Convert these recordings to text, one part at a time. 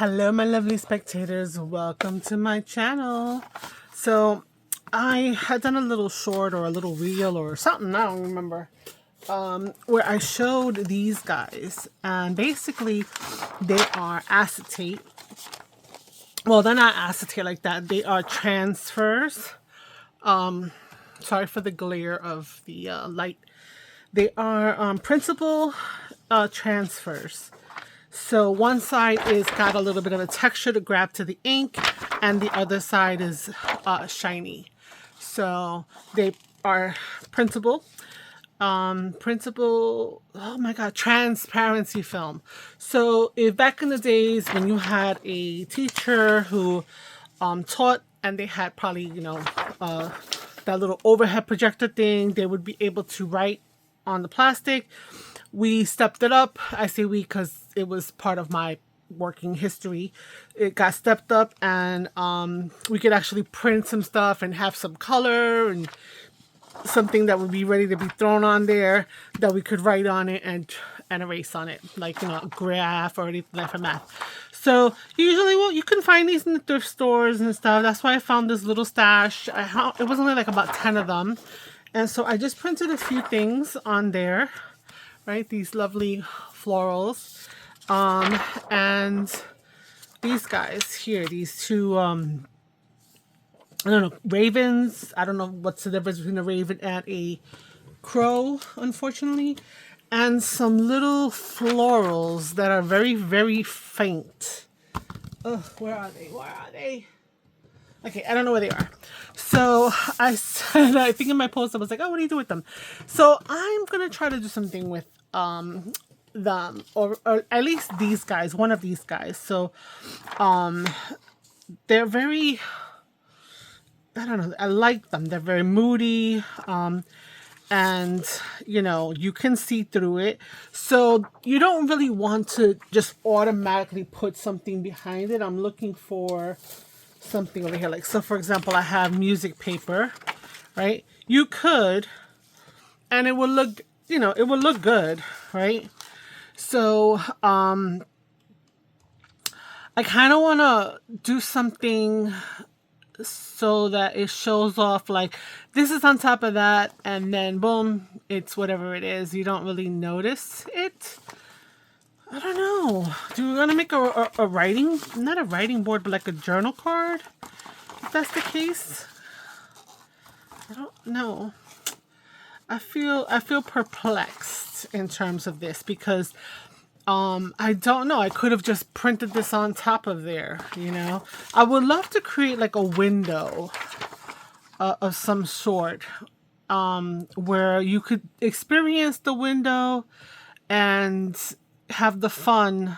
Hello, my lovely spectators. Welcome to my channel. So, I had done a little short or a little reel or something, I don't remember, where I showed these guys. And basically, they are acetate. Well, they're not acetate like that. They are transfers. Sorry for the glare of the light. They are principal transfers. So one side is got a little bit of a texture to grab to the ink, and the other side is shiny. So they are printable. Oh my God, transparency film. So if back in the days when you had a teacher who taught and they had probably, that little overhead projector thing, they would be able to write on the plastic. We stepped it up. I say we because it was part of my working history. It got stepped up, and we could actually print some stuff and have some color and something that would be ready to be thrown on there that we could write on it and erase on it, like a graph or anything like that. So usually, well, you can find these in the thrift stores and stuff. That's why I found this little stash. It was only like about 10 of them, and so I just printed a few things on there. Right, these lovely florals, and these guys here, these two, I don't know, ravens. I don't know what's the difference between a raven and a crow, unfortunately, and some little florals that are very, very faint. Oh, where are they? Where are they? Okay, I don't know where they are. So I said, I think in my post, I was like, oh, what do you do with them? So I'm going to try to do something with them, or at least these guys, one of these guys. So they're very, I don't know, I like them. They're very moody. And you can see through it, so you don't really want to just automatically put something behind it. I'm looking for something over here, like, so for example, I have music paper, right? You could, and it will look, it will look good, right? So I kind of want to do something so that it shows off, like, this is on top of that, and then boom, it's whatever it is. You don't really notice it. I don't know. Do we want to make a writing, not a writing board, but like a journal card? If that's the case, I don't know. I feel perplexed in terms of this because I don't know. I could have just printed this on top of there, I would love to create like a window of some sort, where you could experience the window and have the fun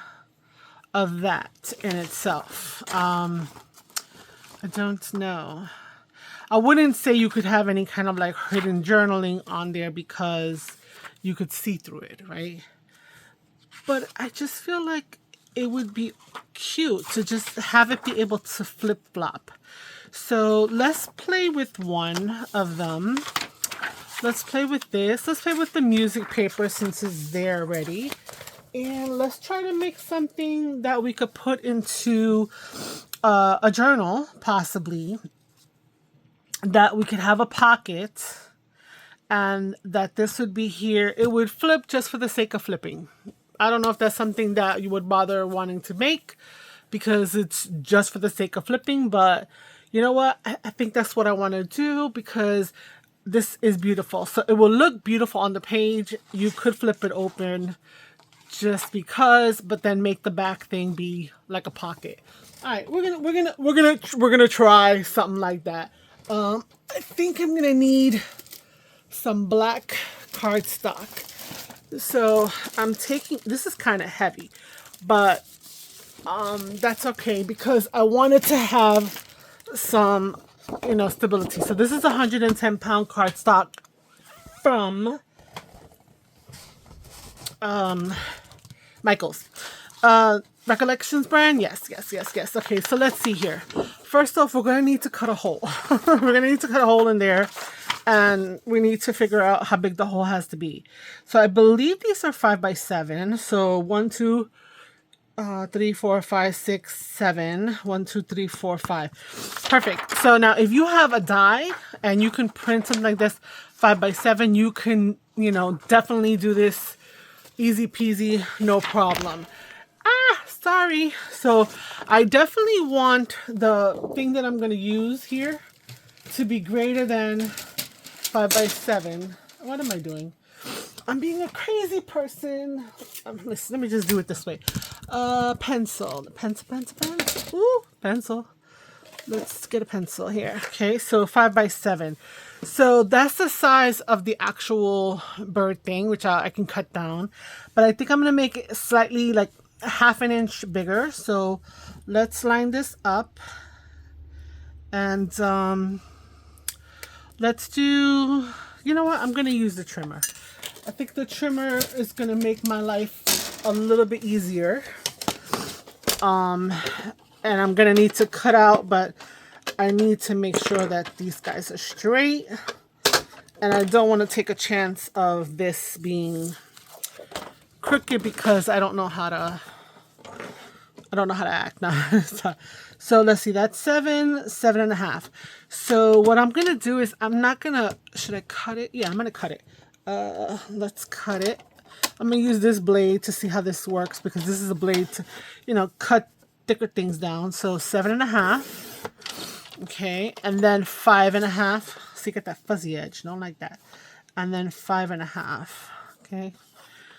of that in itself. I don't know. I wouldn't say you could have any kind of like hidden journaling on there because you could see through it, right? But I just feel like it would be cute to just have it be able to flip-flop. So let's play with one of them. Let's play with this. Let's play with the music paper since it's there already. And let's try to make something that we could put into a journal, possibly. That we could have a pocket, and that this would be here. It would flip just for the sake of flipping. I don't know if that's something that you would bother wanting to make because it's just for the sake of flipping. But you know what? I think that's what I want to do because this is beautiful. So it will look beautiful on the page. You could flip it open just because, but then make the back thing be like a pocket. All right, we're gonna try something like that. I think I'm gonna need some black cardstock. So I'm taking, this is kind of heavy, but that's okay because I wanted to have some, stability. So this is 110-pound cardstock from Michaels. Recollections brand? Yes. Okay, so let's see here. First off, we're going to need to cut a hole. We're going to need to cut a hole in there, and we need to figure out how big the hole has to be. So I believe these are 5 by 7. So 1, 2, 3, 4, 5, 6, 7. 1, 2, 3, 4, 5. Perfect. So now if you have a die and you can print something like this 5 by 7, you can, definitely do this easy peasy, no problem. Sorry. So I definitely want the thing that I'm going to use here to be greater than 5 by 7. What am I doing? I'm being a crazy person. Listen, let me just do it this way. Pencil. Pencil. Ooh, pencil. Let's get a pencil here. Okay, so 5 by 7. So that's the size of the actual bird thing, which I can cut down. But I think I'm going to make it slightly like half an inch bigger. So let's line this up. And let's do, you know what? I'm going to use the trimmer. I think the trimmer is going to make my life a little bit easier. And I'm going to need to cut out, but I need to make sure that these guys are straight. And I don't want to take a chance of this being crooked because I don't know how to act now. So let's see, that's 7, 7.5. So what I'm going to do is should I cut it? Yeah, I'm going to cut it. Let's cut it. I'm going to use this blade to see how this works because this is a blade to, cut thicker things down. So 7.5. Okay, and then 5.5. So you get that fuzzy edge, don't like that. And then 5.5. Okay,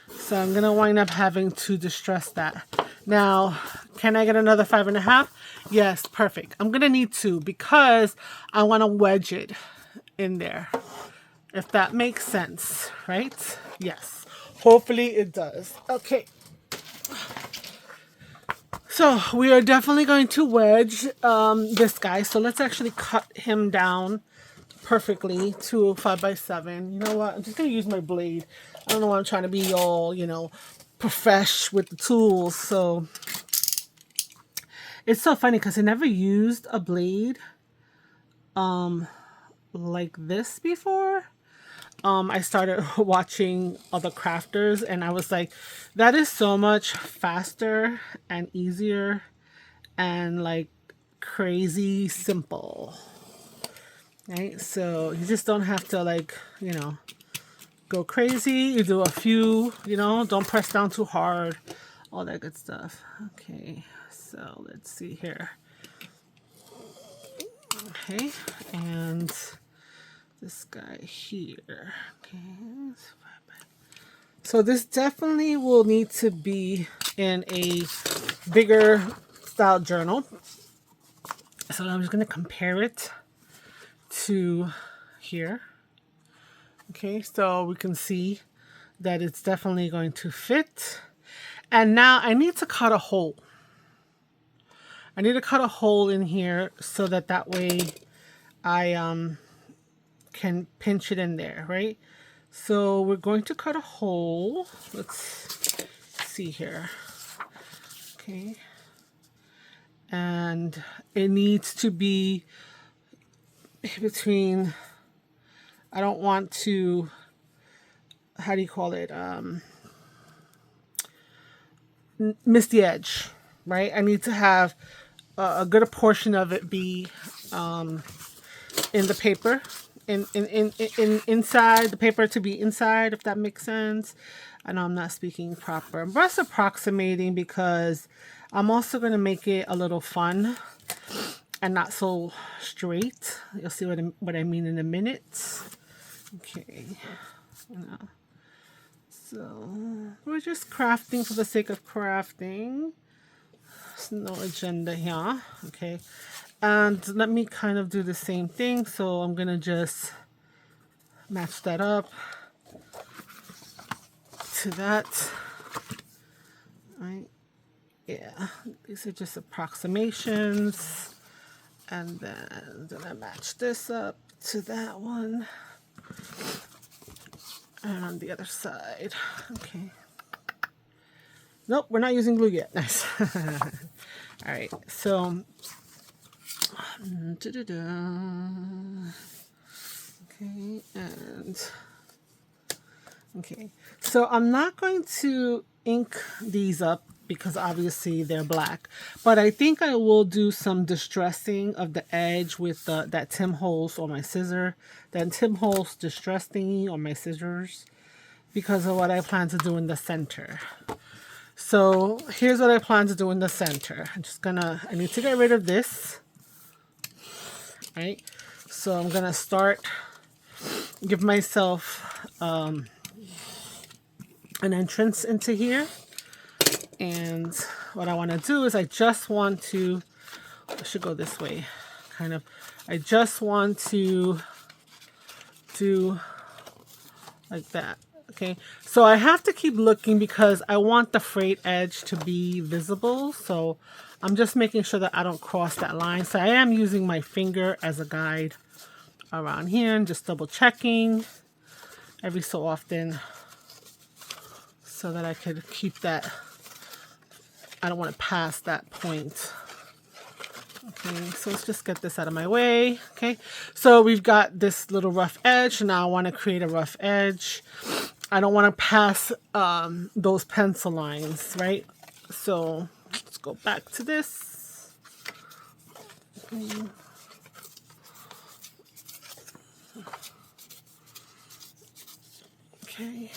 so I'm gonna wind up having to distress that. Now, can I get another 5.5? Yes, perfect. I'm gonna need 2 because I want to wedge it in there. If that makes sense, right? Yes. Hopefully it does. Okay. So we are definitely going to wedge this guy. So let's actually cut him down perfectly to 5 by 7. You know what? I'm just going to use my blade. I don't know why I'm trying to be all, profesh with the tools. So it's so funny because I never used a blade like this before. I started watching other crafters and I was like, that is so much faster and easier and like crazy simple. Right? So you just don't have to like, go crazy. You do a few, don't press down too hard, all that good stuff. Okay, so let's see here. Okay, and this guy here. Okay, so this definitely will need to be in a bigger style journal. So I'm just going to compare it to here. Okay, so we can see that it's definitely going to fit. And now I need to cut a hole. I need to cut a hole in here so that way I can pinch it in there, right? So we're going to cut a hole. Let's see here. Okay. And it needs to be between, I don't want to, how do you call it? Miss the edge, right? I need to have a good portion of it be in the paper, in inside the paper to be inside, if that makes sense. I know I'm not speaking proper. I'm just approximating because I'm also going to make it a little fun and not so straight. You'll see what I mean in a minute. Okay. So we're just crafting for the sake of crafting. There's no agenda here. Okay. And let me kind of do the same thing. So I'm going to just match that up to that. Right. Yeah. These are just approximations. And then I match this up to that one. And on the other side. Okay. Nope, we're not using glue yet. Nice. All right. So okay, and okay. So I'm not going to ink these up because obviously they're black. But I think I will do some distressing of the edge with that Tim Holtz or my scissor. That Tim Holtz distress thingy or my scissors, because of what I plan to do in the center. So here's what I plan to do in the center. I need to get rid of this. Right? So I'm gonna give myself an entrance into here. And what I want to do is I should go this way, kind of. I just want to do like that. Okay, so I have to keep looking because I want the frayed edge to be visible. So I'm just making sure that I don't cross that line. So I am using my finger as a guide around here and just double checking every so often so that I could keep that. I don't want to pass that point. Okay, so let's just get this out of my way. Okay, so we've got this little rough edge. Now I want to create a rough edge. I don't want to pass those pencil lines, right? So let's go back to this. Okay.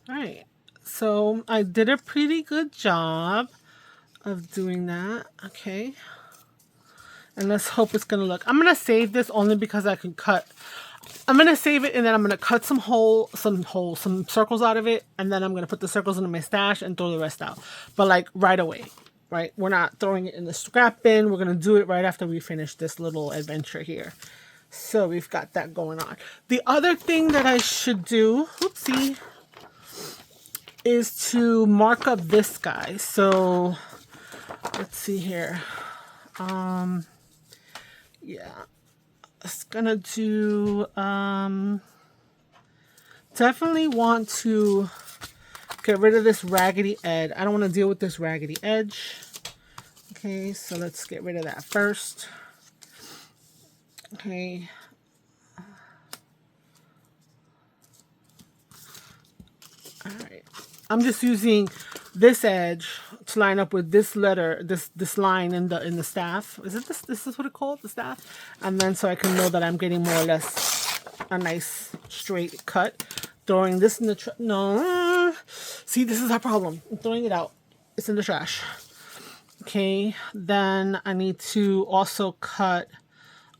All right. So I did a pretty good job of doing that. Okay. And let's hope it's going to look. I'm going to save this only because I can cut. I'm going to save it and then I'm going to cut some circles out of it. And then I'm going to put the circles into my stash and throw the rest out. But like right away, right? We're not throwing it in the scrap bin. We're going to do it right after we finish this little adventure here. So we've got that going on. The other thing that I should do, oopsie, is to mark up this guy. So let's see here. Yeah, it's gonna do, definitely want to get rid of this raggedy edge. I don't want to deal with this raggedy edge. Okay, so let's get rid of that first. Okay. All right. I'm just using this edge to line up with this letter, this line in the staff. Is it this? This is what it's called, the staff. And then so I can know that I'm getting more or less a nice straight cut. Throwing this in the no. See, this is our problem. I'm throwing it out. It's in the trash. Okay. Then I need to also cut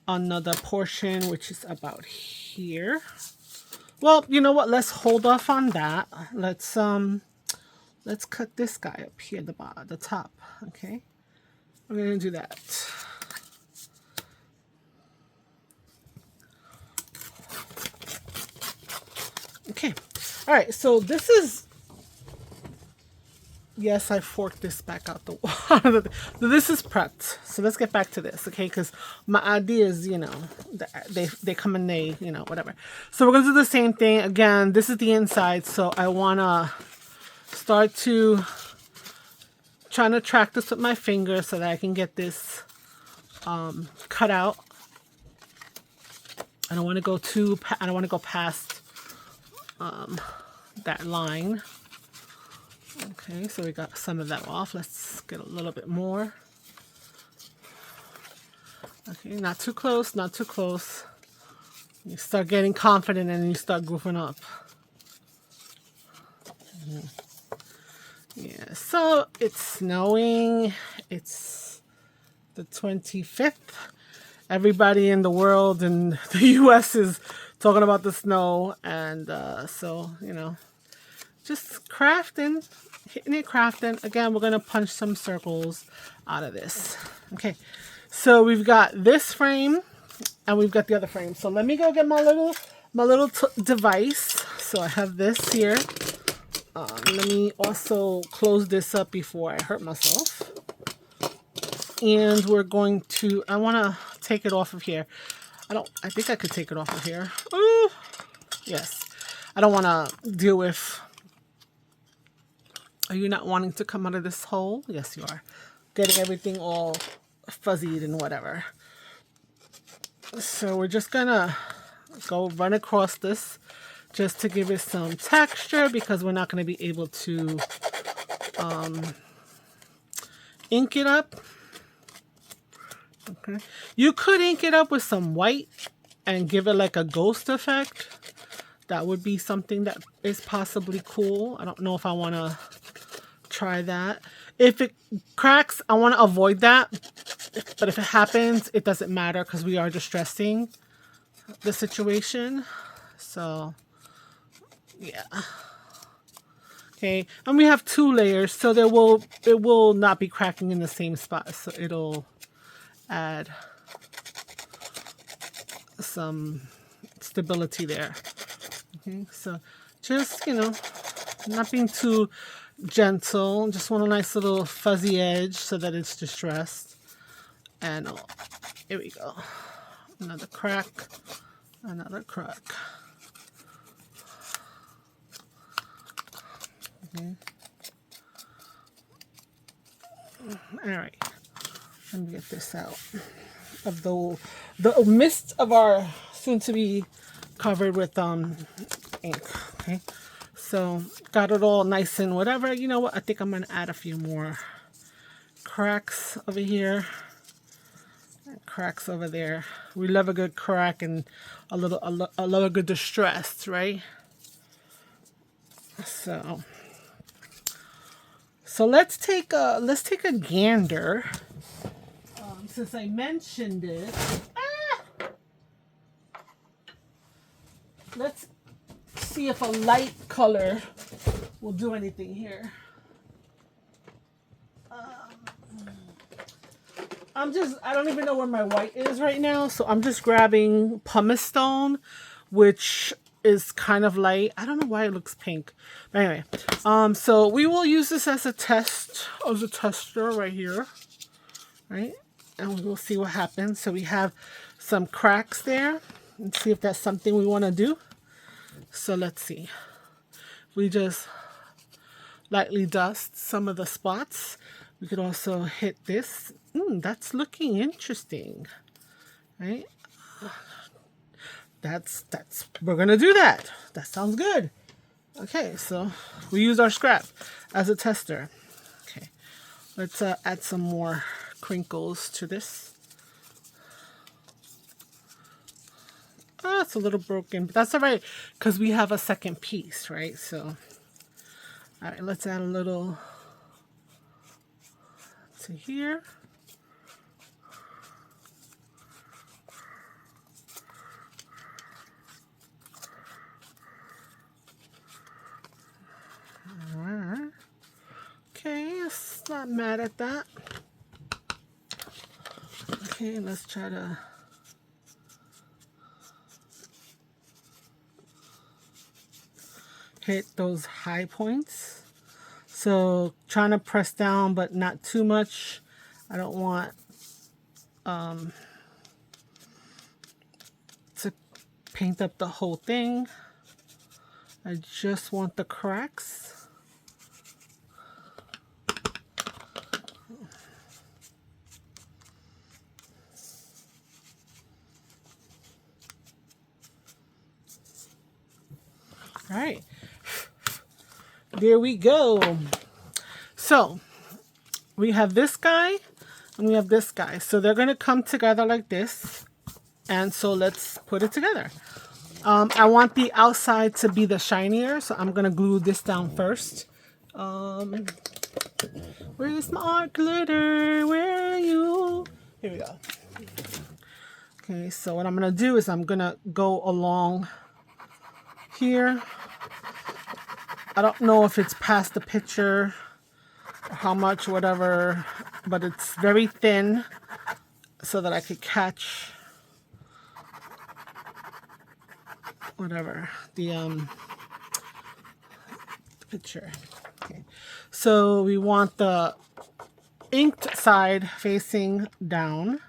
another portion, which is about here. Well, you know what? Let's hold off on that. Let's cut this guy up here, the top. Okay, we're gonna do that. Okay, all right. So this is. Yes, I forked this back out the water. This is prepped. So let's get back to this, okay? Because my ideas, you know, they come and they, you know, whatever. So we're going to do the same thing. Again, this is the inside. So I want to start trying to track this with my finger so that I can get this cut out. I don't want to go past that line. Okay, so we got some of that off. Let's get a little bit more. Okay, not too close, not too close. You start getting confident and you start goofing up. Yeah, so it's snowing. It's the 25th. Everybody in the world and the US is talking about the snow. And so, you know, just crafting. Hitting it, crafting. Again, we're going to punch some circles out of this. Okay, so we've got this frame and we've got the other frame. So let me go get my little device. So I have this here. Let me also close this up before I hurt myself. And we're going to, I want to take it off of here. I think I could take it off of here. Ooh, yes. I don't want to deal with. Are you not wanting to come out of this hole? Yes, you are. Getting everything all fuzzied and whatever. So we're just gonna go run across this just to give it some texture, because we're not going to be able to ink it up. Okay, you could ink it up with some white and give it like a ghost effect. That would be something that is possibly cool. I don't know if I want to try that. If it cracks, I want to avoid that. But if it happens, it doesn't matter because we are distressing the situation. So, yeah. Okay, and we have 2 layers, so it will not be cracking in the same spot. So it'll add some stability there. Okay, so just, not being too gentle. Just want a nice little fuzzy edge so that it's distressed. And here we go. Another crack. Another crack. Okay. All right. Let me get this out of the midst of our soon to be covered with ink. Okay, so got it all nice and whatever. You know what, I think I'm gonna add a few more cracks over here, cracks over there. We love a good crack and a little good distress, right? So let's take a gander. Since I mentioned it, let's see if a light color will do anything here. I don't even know where my white is right now, so I'm just grabbing pumice stone, which is kind of light. I don't know why it looks pink. But anyway, so we will use this as a tester right here, right? And we will see what happens. So we have some cracks there. Let's see if that's something we want to do. So let's see. We just lightly dust some of the spots. We could also hit this. That's looking interesting, right? We're gonna do that. That sounds good. Okay, so we use our scrap as a tester. Okay, let's add some more crinkles to this. Oh, it's a little broken, but that's all right because we have a second piece, right? So, all right, let's add a little to here. All right. Okay, it's not mad at that. Okay, let's try to hit those high points. So trying to press down, but not too much. I don't want to paint up the whole thing. I just want the cracks. All right, there we go. So we have this guy and we have this guy. So they're going to come together like this. And so let's put it together. I want the outside to be the shinier, so I'm going to glue this down first. Where's my art glitter? Where are you? Here we go. Okay, so what I'm going to do is I'm going to go along here. I don't know if it's past the picture or how much, whatever, but it's very thin so that I could catch whatever the picture. Okay, so we want the inked side facing down.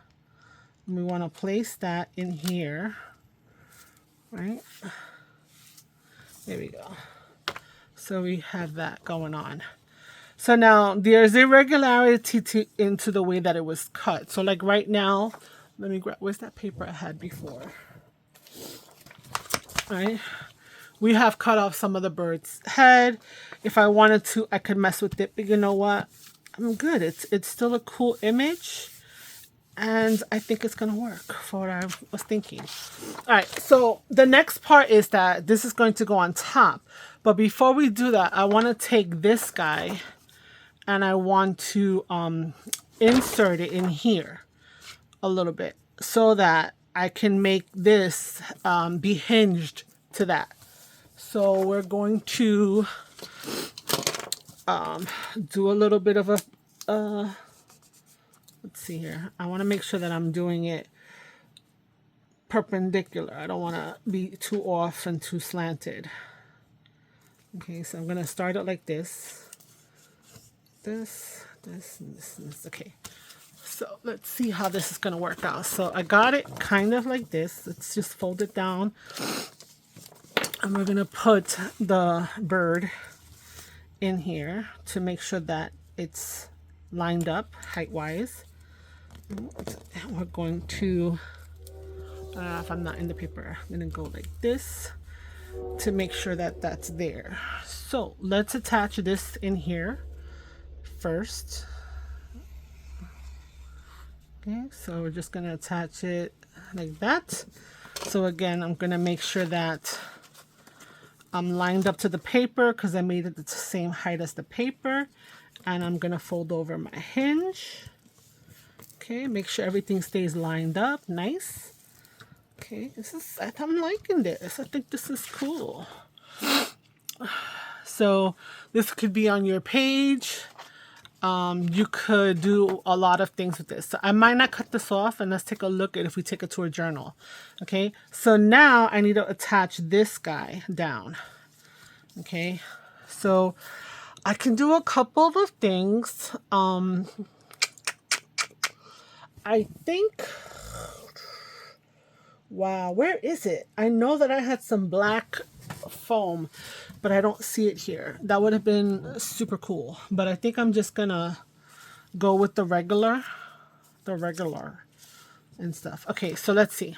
And we want to place that in here, right? There we go. So we have that going on. So now there's irregularity into the way that it was cut. So like right now, let me grab, where's that paper I had before? All right. We have cut off some of the bird's head. If I wanted to, I could mess with it, but you know what? I'm good. It's still a cool image, and I think it's gonna work for what I was thinking. All right, so the next part is that this is going to go on top. But before we do that, I want to take this guy and I want to insert it in here a little bit so that I can make this be hinged to that. So we're going to do a little bit of a, let's see here. I want to make sure that I'm doing it perpendicular. I don't want to be too off and too slanted. Okay, so I'm going to start it like this. This, and this, and this. Okay, so let's see how this is going to work out. So I got it kind of like this. Let's just fold it down. And we're going to put the bird in here to make sure that it's lined up height-wise. And we're going to, if I'm not in the paper, I'm going to go like this to make sure that that's there. So let's attach this in here first. Okay, so we're just going to attach it like that. So again, I'm going to make sure that I'm lined up to the paper because I made it the same height as the paper. And I'm going to fold over my hinge. Okay, make sure everything stays lined up. Nice. Okay, I'm liking this. I think this is cool. So this could be on your page. You could do a lot of things with this. So I might not cut this off, and let's take a look at if we take it to a journal. Okay, so now I need to attach this guy down. Okay, so I can do a couple of things. I think, wow, where is it? I know that I had some black foam, but I don't see it here. That would have been super cool. But I think I'm just gonna go with the regular and stuff. Okay, so let's see.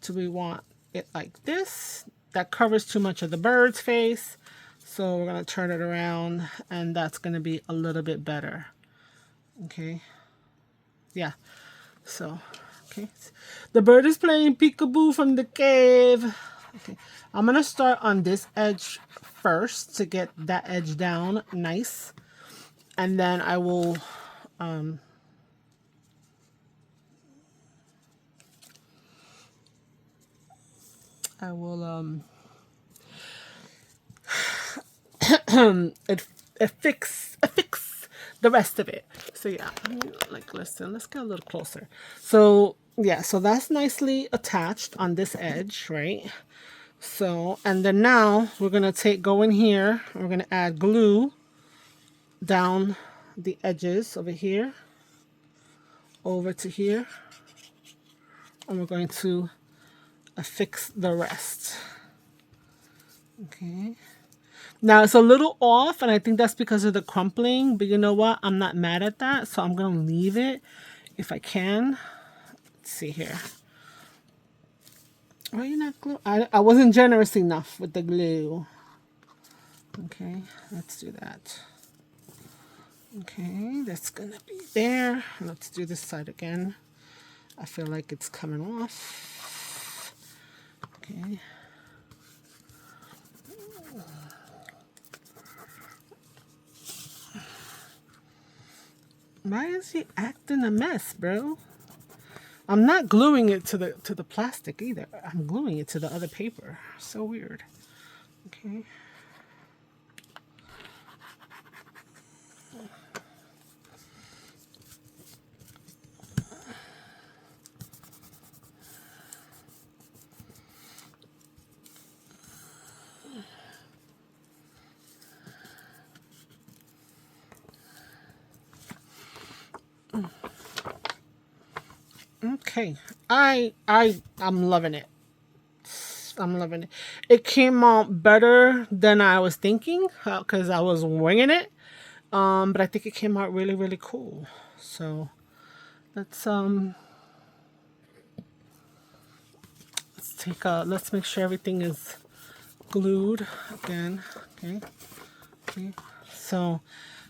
Do we want it like this? That covers too much of the bird's face. So we're gonna turn it around, and that's gonna be a little bit better. Okay. Yeah. So, okay. The bird is playing peekaboo from the cave. Okay. I'm going to start on this edge first to get that edge down nice. And then I will affix the rest of it. So yeah, like listen, let's get a little closer. So yeah, so that's nicely attached on this edge, right? So, and then now we're gonna go in here, we're gonna add glue down the edges over here, over to here, and we're going to affix the rest. Okay. Now it's a little off, and I think that's because of the crumpling, but you know what? I'm not mad at that, so I'm gonna leave it if I can. Let's see here. Why are you not glue? I wasn't generous enough with the glue. Okay, let's do that. Okay, that's gonna be there. Let's do this side again. I feel like it's coming off. Okay. Why is he acting a mess, bro? I'm not gluing it to the plastic either. I'm gluing it to the other paper. So weird. Okay. Okay, I'm loving it. I'm loving it. It came out better than I was thinking because I was winging it. But I think it came out really, really cool. So let's let's make sure everything is glued again. Okay. Okay. So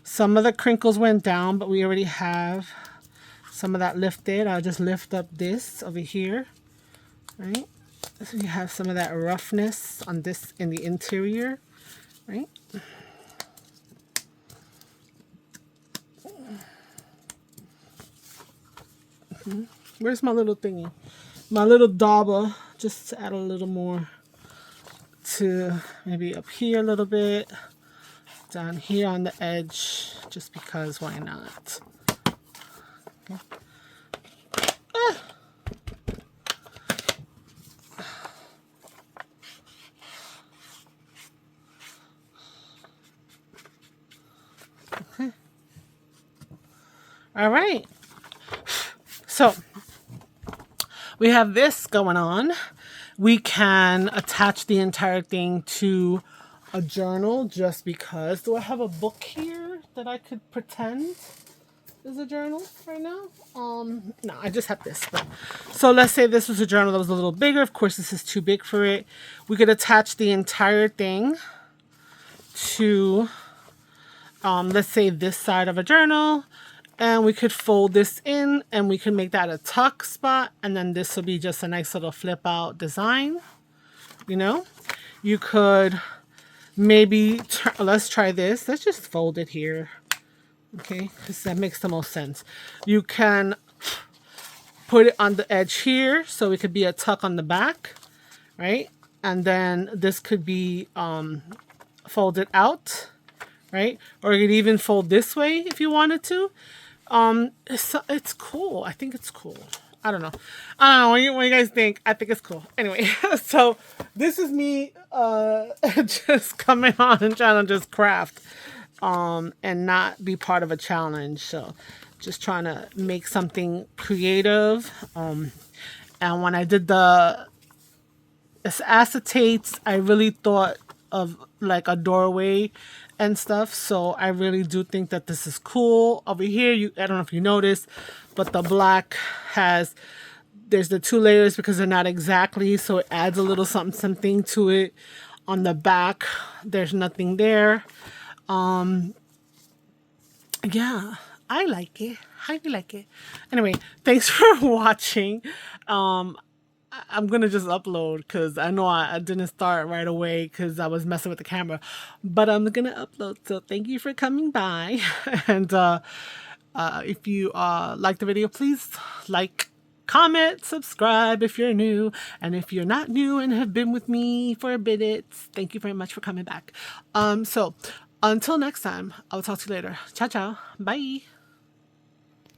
some of the crinkles went down, but we already have some of that lifted. I'll just lift up this over here, right? So you have some of that roughness on this in the interior, right? Where's my little thingy? My little dauber, just to add a little more to maybe up here a little bit, down here on the edge, just because why not? Okay. Okay. All right. So we have this going on. We can attach the entire thing to a journal just because. Do I have a book here that I could pretend is a journal right now? No, I just have this. But so let's say this was a journal that was a little bigger. Of course, this is too big for it. We could attach the entire thing to, let's say this side of a journal. And we could fold this in and we can make that a tuck spot. And then this will be just a nice little flip out design. You know, you could maybe, let's try this. Let's just fold it here. Okay, because that makes the most sense. You can put it on the edge here. So it could be a tuck on the back, right? And then this could be folded out, right? Or you could even fold this way if you wanted to. It's cool. I think it's cool. I don't know. What do you guys think? I think it's cool. Anyway, so this is me just coming on and trying to just craft and not be part of a challenge. So just trying to make something creative. And when I did the acetates, I really thought of like a doorway and stuff. So I really do think that this is cool. Over here, I don't know if you noticed, but the black there's the two layers because they're not exactly, so it adds a little something to it. On the back, there's nothing there. Yeah, I like it. I like it. Anyway, thanks for watching. I'm going to just upload because I know I didn't start right away because I was messing with the camera. But I'm going to upload. So thank you for coming by. And if you like the video, please like, comment, subscribe if you're new. And if you're not new and have been with me for a bit, thank you very much for coming back. So until next time, I'll talk to you later. Ciao, ciao. Bye.